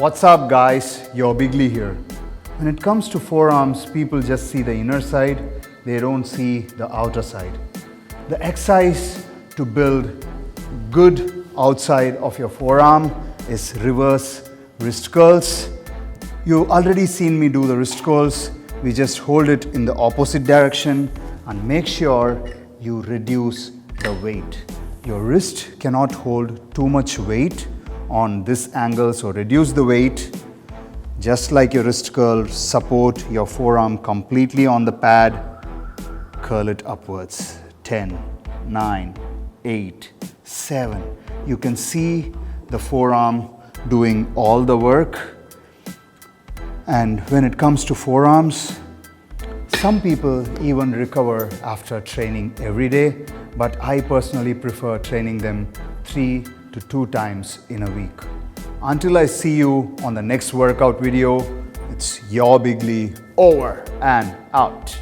What's up guys, your Biglee here. When it comes to forearms, people just see the inner side, they don't see the outer side. The exercise to build good outside of your forearm is reverse wrist curls. You've already seen me do the wrist curls. We just hold it in the opposite direction and make sure you reduce the weight. Your wrist cannot hold too much weight on this angle, so reduce the weight. Just like your wrist curl, support your forearm completely on the pad. Curl it upwards. 10, 9, 8, 7. You can see the forearm doing all the work. And when it comes to forearms, some people even recover after training every day, but I personally prefer training them 3 to 2 times in a week. Until I see you on the next workout video, it's your Biglee over and out.